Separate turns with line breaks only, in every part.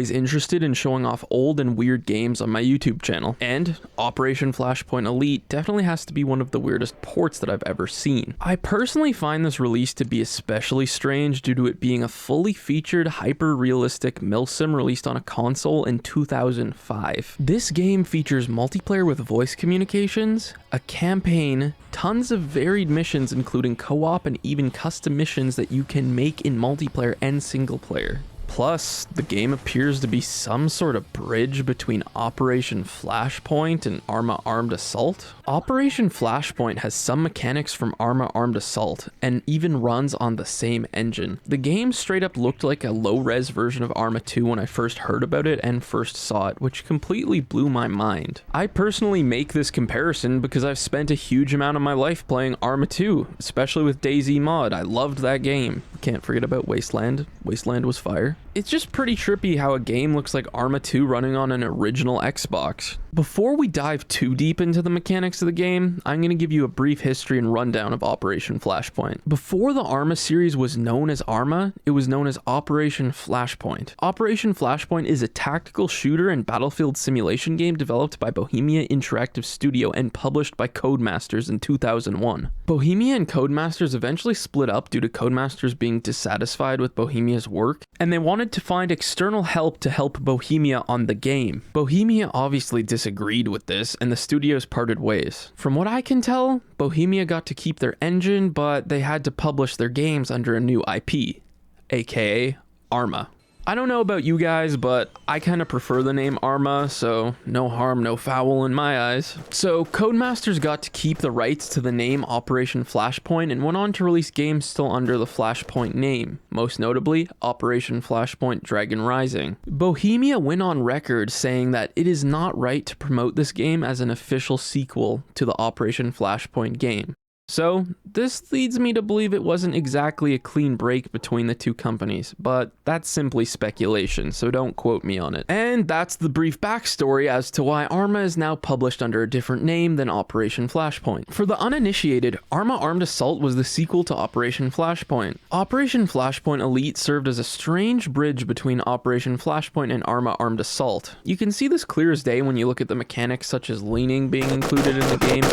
always interested in showing off old and weird games on my YouTube channel, and Operation Flashpoint Elite definitely has to be one of the weirdest ports that I've ever seen. I personally find this release to be especially strange due to it being a fully featured, hyper-realistic milsim released on a console in 2005. This game features multiplayer with voice communications, a campaign, tons of varied missions including co-op and even custom missions that you can make in multiplayer and single player. Plus, the game appears to be some sort of bridge between Operation Flashpoint and Arma Armed Assault. Operation Flashpoint has some mechanics from Arma Armed Assault, and even runs on the same engine. The game straight up looked like a low-res version of Arma 2 when I first heard about it and first saw it, which completely blew my mind. I personally make this comparison because I've spent a huge amount of my life playing Arma 2, especially with DayZ mod. I loved that game. Can't forget about Wasteland. Wasteland was fire. It's just pretty trippy how a game looks like Arma 2 running on an original Xbox. Before we dive too deep into the mechanics of the game, I'm going to give you a brief history and rundown of Operation Flashpoint. Before the Arma series was known as Arma, it was known as Operation Flashpoint. Operation Flashpoint is a tactical shooter and battlefield simulation game developed by Bohemia Interactive Studio and published by Codemasters in 2001. Bohemia and Codemasters eventually split up due to Codemasters being dissatisfied with Bohemia's work, and they wanted to find external help to help Bohemia on the game. Bohemia obviously disagreed with this, and the studios parted ways. From what I can tell, Bohemia got to keep their engine, but they had to publish their games under a new IP, aka Arma. I don't know about you guys, but I kind of prefer the name Arma, so no harm, no foul in my eyes. So Codemasters got to keep the rights to the name Operation Flashpoint and went on to release games still under the Flashpoint name, most notably Operation Flashpoint Dragon Rising. Bohemia went on record saying that it is not right to promote this game as an official sequel to the Operation Flashpoint game. So, this leads me to believe it wasn't exactly a clean break between the two companies, but that's simply speculation, so don't quote me on it. And that's the brief backstory as to why Arma is now published under a different name than Operation Flashpoint. For the uninitiated, Arma Armed Assault was the sequel to Operation Flashpoint. Operation Flashpoint Elite served as a strange bridge between Operation Flashpoint and Arma Armed Assault. You can see this clear as day when you look at the mechanics such as leaning being included in the game.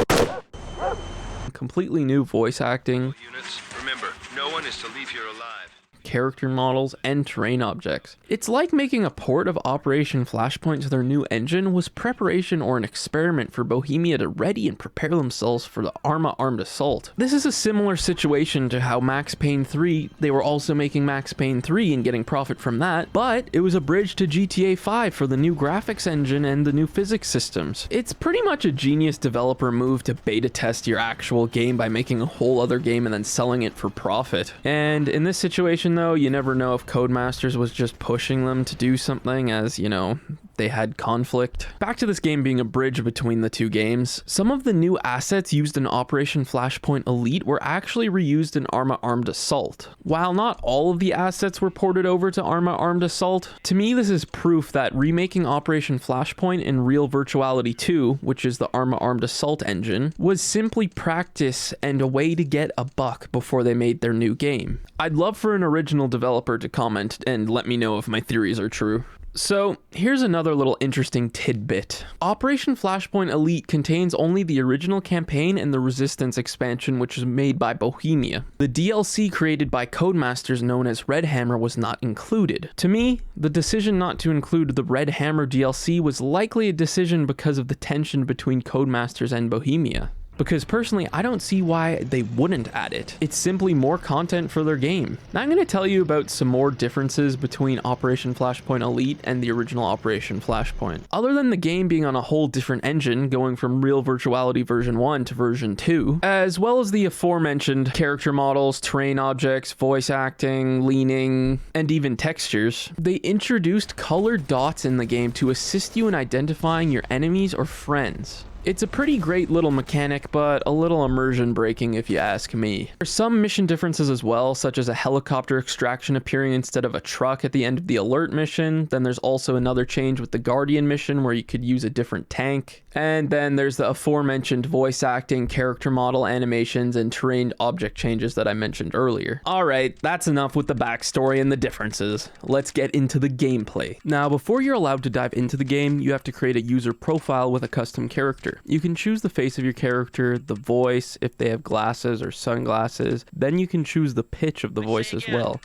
Completely new voice acting,
units, remember, no one is to leave here alive.
Character models, and terrain objects. It's like making a port of Operation Flashpoint to their new engine was preparation or an experiment for Bohemia to ready and prepare themselves for the Arma Armed Assault. This is a similar situation to how Max Payne 3, they were also making Max Payne 3 and getting profit from that, but it was a bridge to GTA 5 for the new graphics engine and the new physics systems. It's pretty much a genius developer move to beta test your actual game by making a whole other game and then selling it for profit. And in this situation though, you never know if Codemasters was just pushing them to do something, as, you know, they had conflict. Back to this game being a bridge between the two games, some of the new assets used in Operation Flashpoint Elite were actually reused in Arma Armed Assault. While not all of the assets were ported over to Arma Armed Assault, to me this is proof that remaking Operation Flashpoint in Real Virtuality 2, which is the Arma Armed Assault engine, was simply practice and a way to get a buck before they made their new game. I'd love for an original developer to comment and let me know if my theories are true. So, here's another little interesting tidbit. Operation Flashpoint Elite contains only the original campaign and the Resistance expansion, which was made by Bohemia. The DLC created by Codemasters known as Red Hammer was not included. To me, the decision not to include the Red Hammer DLC was likely a decision because of the tension between Codemasters and Bohemia. Because personally, I don't see why they wouldn't add it. It's simply more content for their game. Now I'm going to tell you about some more differences between Operation Flashpoint Elite and the original Operation Flashpoint. Other than the game being on a whole different engine, going from Real Virtuality version 1 to version 2, as well as the aforementioned character models, terrain objects, voice acting, leaning, and even textures, they introduced colored dots in the game to assist you in identifying your enemies or friends. It's a pretty great little mechanic, but a little immersion breaking if you ask me. There's some mission differences as well, such as a helicopter extraction appearing instead of a truck at the end of the alert mission. Then there's also another change with the Guardian mission where you could use a different tank. And then there's the aforementioned voice acting, character model animations, and terrain object changes that I mentioned earlier. Alright, that's enough with the backstory and the differences. Let's get into the gameplay. Now, before you're allowed to dive into the game, you have to create a user profile with a custom character. You can choose the face of your character, the voice, if they have glasses or sunglasses. Then you can choose the pitch of the voice as well.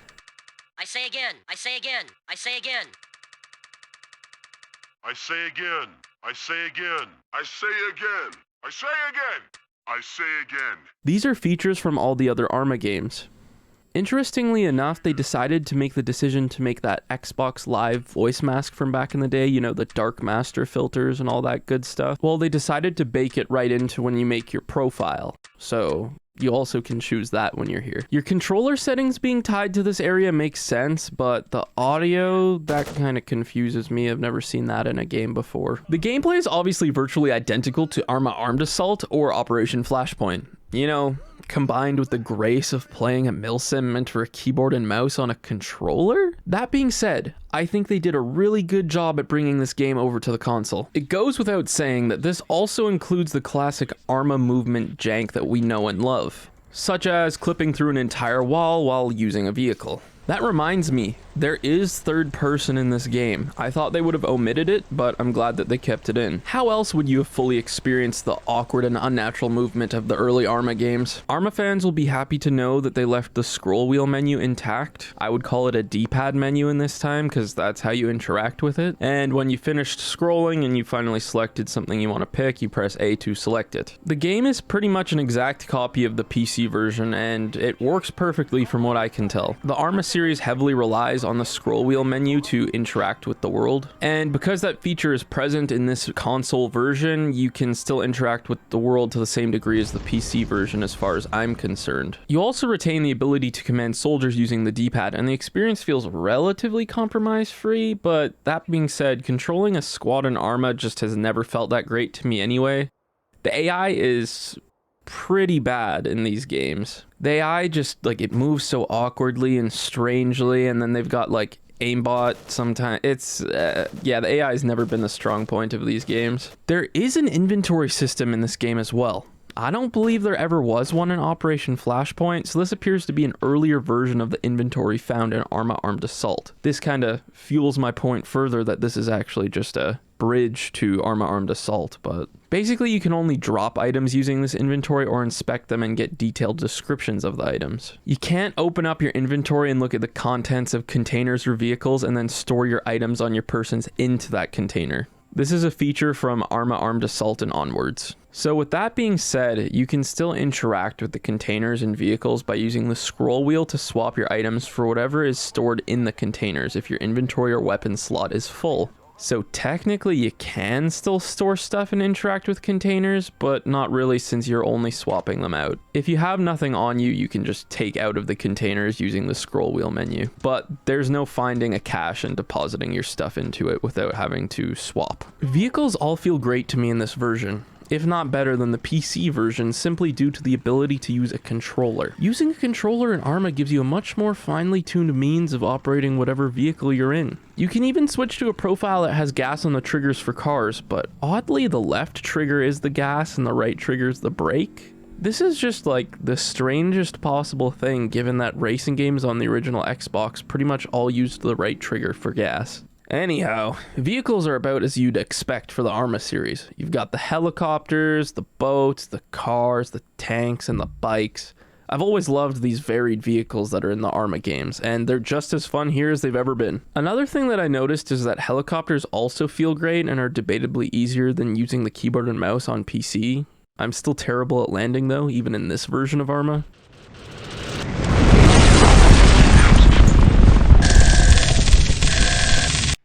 I say again. I say again. I say again.
I say again. I say again. I say again. I say again. I say again.
These are features from all the other Arma games. Interestingly enough, they decided to make the decision to make that Xbox Live voice mask from back in the day, you know, the Dark Master filters and all that good stuff. Well, they decided to bake it right into when you make your profile. So you also can choose that when you're here. Your controller settings being tied to this area makes sense, but the audio, that kind of confuses me. I've never seen that in a game before. The gameplay is obviously virtually identical to Arma Armed Assault or Operation Flashpoint. You know, combined with the grace of playing a milsim meant for a keyboard and mouse on a controller? That being said, I think they did a really good job at bringing this game over to the console. It goes without saying that this also includes the classic Arma movement jank that we know and love, such as clipping through an entire wall while using a vehicle. That reminds me, there is third person in this game. I thought they would have omitted it, but I'm glad that they kept it in. How else would you have fully experienced the awkward and unnatural movement of the early Arma games? Arma fans will be happy to know that they left the scroll wheel menu intact. I would call it a D-pad menu in this time, because that's how you interact with it. And when you finished scrolling and you finally selected something you want to pick, you press A to select it. The game is pretty much an exact copy of the PC version, and it works perfectly from what I can tell. The Arma series heavily relies on the scroll wheel menu to interact with the world, and because that feature is present in this console version, you can still interact with the world to the same degree as the PC version as far as I'm concerned. You also retain the ability to command soldiers using the D-pad, and the experience feels relatively compromise-free, but that being said, controlling a squad in Arma just has never felt that great to me anyway. The AI is pretty bad in these games. The AI just, like, it moves so awkwardly and strangely, and then they've got, like, aimbot sometimes. It's, yeah, the AI has never been the strong point of these games. There is an inventory system in this game as well. I don't believe there ever was one in Operation Flashpoint, so this appears to be an earlier version of the inventory found in Arma Armed Assault. This kind of fuels my point further that this is actually just a bridge to Arma Armed Assault, but basically you can only drop items using this inventory or inspect them and get detailed descriptions of the items. You can't open up your inventory and look at the contents of containers or vehicles and then store your items on your persons into that container. This is a feature from Arma Armed Assault and onwards. So with that being said, you can still interact with the containers and vehicles by using the scroll wheel to swap your items for whatever is stored in the containers if your inventory or weapon slot is full. So technically you can still store stuff and interact with containers, but not really since you're only swapping them out. If you have nothing on you, you can just take out of the containers using the scroll wheel menu. But there's no finding a cache and depositing your stuff into it without having to swap. Vehicles all feel great to me in this version, if not better than the PC version, simply due to the ability to use a controller. Using a controller in Arma gives you a much more finely tuned means of operating whatever vehicle you're in. You can even switch to a profile that has gas on the triggers for cars, but oddly the left trigger is the gas and the right trigger is the brake. This is just like the strangest possible thing, given that racing games on the original Xbox pretty much all used the right trigger for gas. Anyhow, vehicles are about as you'd expect for the Arma series. You've got the helicopters, the boats, the cars, the tanks, and the bikes. I've always loved these varied vehicles that are in the Arma games, and they're just as fun here as they've ever been. Another thing that I noticed is that helicopters also feel great and are debatably easier than using the keyboard and mouse on PC. I'm still terrible at landing though, even in this version of Arma.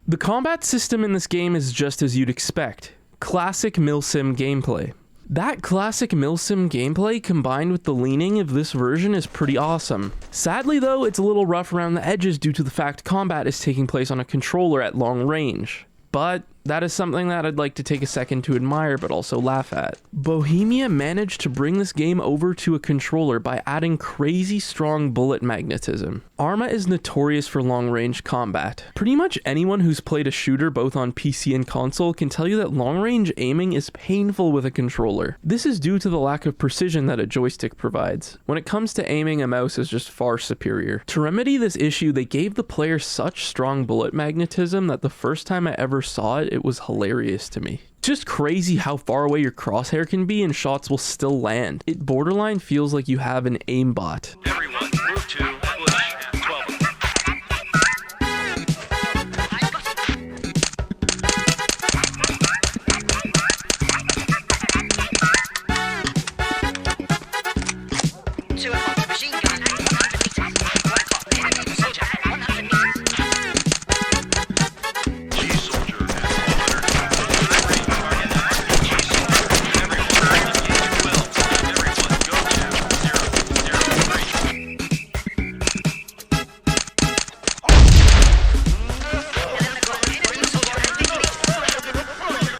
The combat system in this game is just as you'd expect. Classic milsim gameplay. That classic milsim gameplay combined with the leaning of this version is pretty awesome. Sadly though, it's a little rough around the edges due to the fact combat is taking place on a controller at long range. But That is something that I'd like to take a second to admire but also laugh at. Bohemia managed to bring this game over to a controller by adding crazy strong bullet magnetism. Arma is notorious for long-range combat. Pretty much anyone who's played a shooter both on PC and console can tell you that long-range aiming is painful with a controller. This is due to the lack of precision that a joystick provides. When it comes to aiming, a mouse is just far superior. To remedy this issue, they gave the player such strong bullet magnetism that the first time I ever saw it, it was hilarious to me. Just crazy how far away your crosshair can be and shots will still land. It borderline feels like you have an aimbot.
Everyone, move to bush. 12 of them.
Two o'clock, machine gun, 100 meters. 1 o'clock, enemy soldier, 100 meters.
G soldier at 100. Target G soldier. Everyone, engage 12. Everyone, go to 0, 0, 3.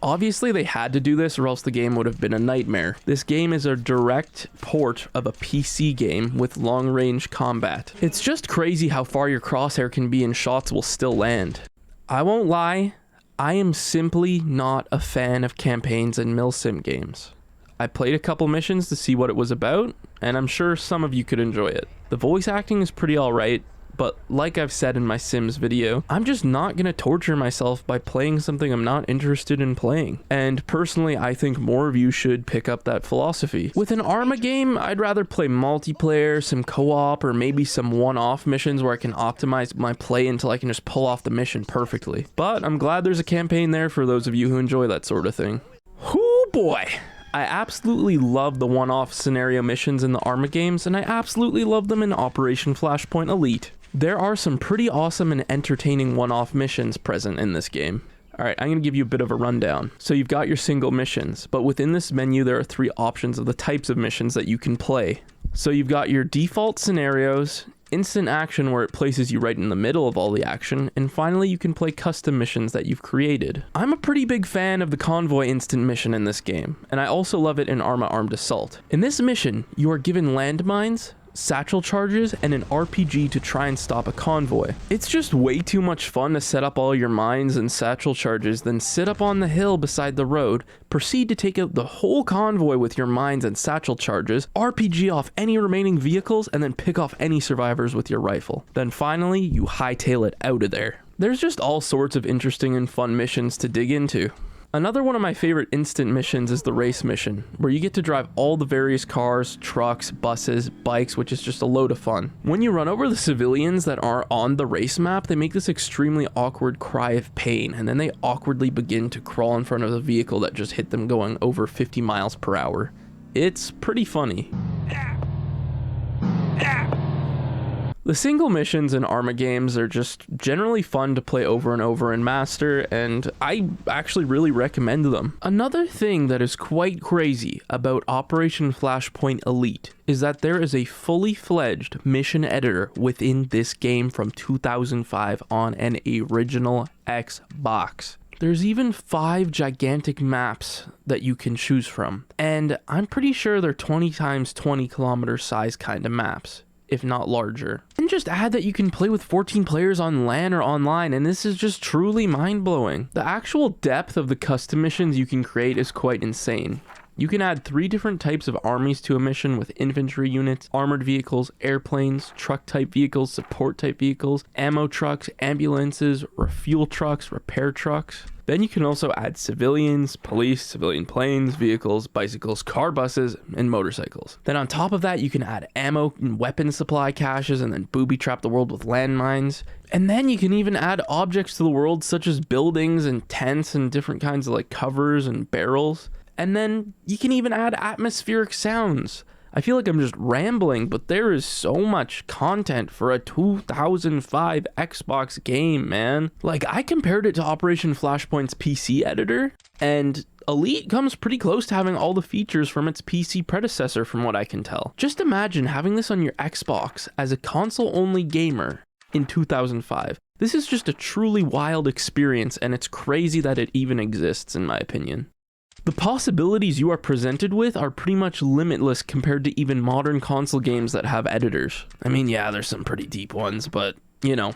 Obviously they had to do this or else the game would have been a nightmare. This game is a direct port of a PC game with long-range combat. It's just crazy how far your crosshair can be and shots will still land. I won't lie, I am simply not a fan of campaigns and milsim games. I played a couple missions to see what it was about, and I'm sure some of you could enjoy it. The voice acting is pretty alright, but like I've said in my Sims video, I'm just not gonna torture myself by playing something I'm not interested in playing. And personally, I think more of you should pick up that philosophy. With an Arma game, I'd rather play multiplayer, some co-op, or maybe some one-off missions where I can optimize my play until I can just pull off the mission perfectly. But I'm glad there's a campaign there for those of you who enjoy that sort of thing. Whoo boy! I absolutely love the one-off scenario missions in the Arma games, and I absolutely love them in Operation Flashpoint Elite. There are some pretty awesome and entertaining one-off missions present in this game. Alright, I'm going to give you a bit of a rundown. So you've got your single missions, but within this menu there are 3 options of the types of missions that you can play. So you've got your default scenarios, instant action where it places you right in the middle of all the action, and finally you can play custom missions that you've created. I'm a pretty big fan of the convoy instant mission in this game, and I also love it in Arma Armed Assault. In this mission, you are given landmines, satchel charges, and an RPG to try and stop a convoy. It's just way too much fun to set up all your mines and satchel charges, then sit up on the hill beside the road, proceed to take out the whole convoy with your mines and satchel charges, RPG off any remaining vehicles, and then pick off any survivors with your rifle. Then finally, you hightail it out of there. There's just all sorts of interesting and fun missions to dig into. Another one of my favorite instant missions is the race mission, where you get to drive all the various cars, trucks, buses, bikes, which is just a load of fun. When you run over the civilians that are on the race map, they make this extremely awkward cry of pain, and then they awkwardly begin to crawl in front of the vehicle that just hit them going over 50 miles per hour. It's pretty funny. The single missions in Arma games are just generally fun to play over and over and master, and I actually really recommend them. Another thing that is quite crazy about Operation Flashpoint Elite is that there is a fully fledged mission editor within this game from 2005 on an original Xbox. There's even 5 gigantic maps that you can choose from, and I'm pretty sure they're 20 times 20 kilometer size kind of maps, if not larger. And just add that you can play with 14 players on LAN or online, and this is just truly mind-blowing. The actual depth of the custom missions you can create is quite insane. You can add 3 different types of armies to a mission with infantry units, armored vehicles, airplanes, truck-type vehicles, support-type vehicles, ammo trucks, ambulances, refuel trucks, repair trucks. Then you can also add civilians, police, civilian planes, vehicles, bicycles, car buses, and motorcycles. Then on top of that, you can add ammo and weapon supply caches and then booby trap the world with landmines. And then you can even add objects to the world such as buildings and tents and different kinds of like covers and barrels. And then you can even add atmospheric sounds. I feel like I'm just rambling, but there is so much content for a 2005 Xbox game, man. Like, I compared it to Operation Flashpoint's PC editor, and Elite comes pretty close to having all the features from its PC predecessor from what I can tell. Just imagine having this on your Xbox as a console-only gamer in 2005. This is just a truly wild experience, and it's crazy that it even exists, in my opinion. The possibilities you are presented with are pretty much limitless compared to even modern console games that have editors. I mean, yeah, there's some pretty deep ones, but, you know.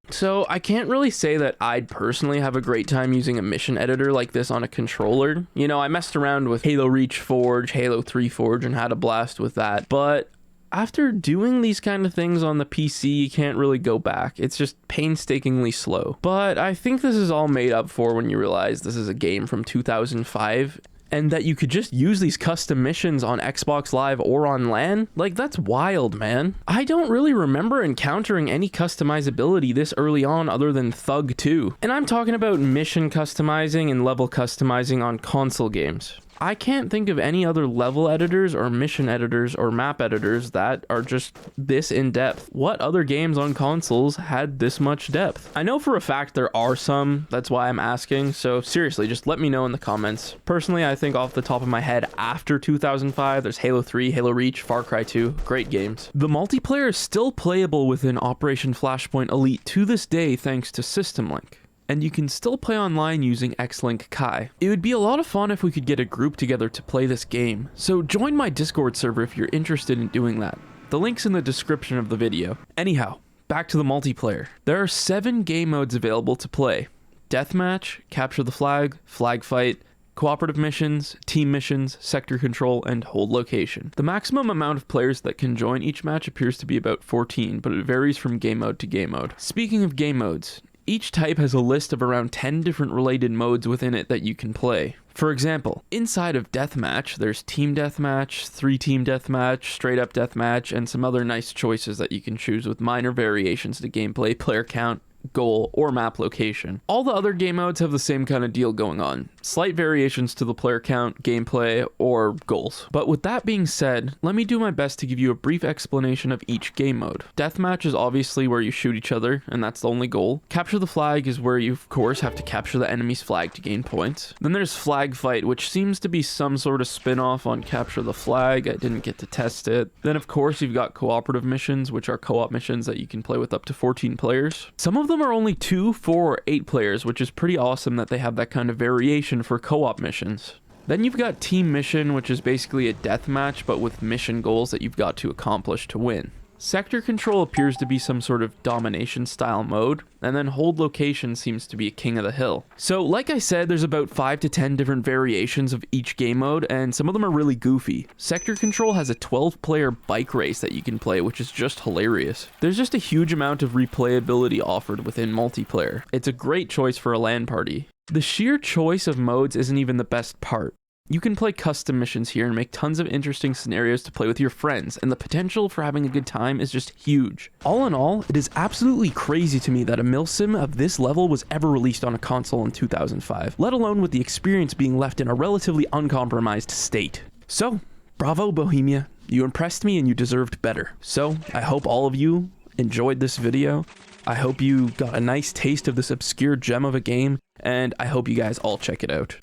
So I can't really say that I'd personally have a great time using a mission editor like this on a controller. You know, I messed around with Halo Reach Forge, Halo 3 Forge, and had a blast with that, but after doing these kind of things on the PC, you can't really go back. It's just painstakingly slow. But I think this is all made up for when you realize this is a game from 2005 and that you could just use these custom missions on Xbox Live or on LAN. Like, that's wild, man. I don't really remember encountering any customizability this early on other than Thug 2. And I'm talking about mission customizing and level customizing on console games. I can't think of any other level editors or mission editors or map editors that are just this in-depth. What other games on consoles had this much depth? I know for a fact there are some, that's why I'm asking, so seriously, just let me know in the comments. Personally, I think off the top of my head, after 2005, there's Halo 3, Halo Reach, Far Cry 2, great games. The multiplayer is still playable within Operation Flashpoint Elite to this day thanks to System Link. And you can still play online using Xlink Kai. It would be a lot of fun if we could get a group together to play this game, so join my Discord server if you're interested in doing that. The link's in the description of the video. Anyhow, back to the multiplayer. There are 7 game modes available to play. Deathmatch, Capture the Flag, Flag Fight, Cooperative Missions, Team Missions, Sector Control, and Hold Location. The maximum amount of players that can join each match appears to be about 14, but it varies from game mode to game mode. Speaking of game modes, each type has a list of around 10 different related modes within it that you can play. For example, inside of Deathmatch, there's Team Deathmatch, 3-Team Deathmatch, Straight Up Deathmatch, and some other nice choices that you can choose with minor variations to gameplay, player count, goal, or map location. All the other game modes have the same kind of deal going on. Slight variations to the player count, gameplay, or goals. But with that being said, let me do my best to give you a brief explanation of each game mode. Deathmatch is obviously where you shoot each other, and that's the only goal. Capture the Flag is where you, of course, have to capture the enemy's flag to gain points. Then there's Flag Fight, which seems to be some sort of spin-off on Capture the Flag. I didn't get to test it. Then, of course, you've got Cooperative Missions, which are co-op missions that you can play with up to 14 players. Some of them are only 2, 4, or 8 players, which is pretty awesome that they have that kind of variation for co-op missions. Then you've got Team Mission, which is basically a deathmatch, but with mission goals that you've got to accomplish to win. Sector Control appears to be some sort of domination style mode, and then Hold Location seems to be a king of the hill. So like I said, there's about 5 to 10 different variations of each game mode, and some of them are really goofy. Sector Control has a 12-player bike race that you can play, which is just hilarious. There's just a huge amount of replayability offered within multiplayer. It's a great choice for a LAN party. The sheer choice of modes isn't even the best part. You can play custom missions here and make tons of interesting scenarios to play with your friends, and the potential for having a good time is just huge. All in all, it is absolutely crazy to me that a milsim of this level was ever released on a console in 2005, let alone with the experience being left in a relatively uncompromised state. So, bravo Bohemia, you impressed me and you deserved better. So, I hope all of you enjoyed this video. I hope you got a nice taste of this obscure gem of a game, and I hope you guys all check it out.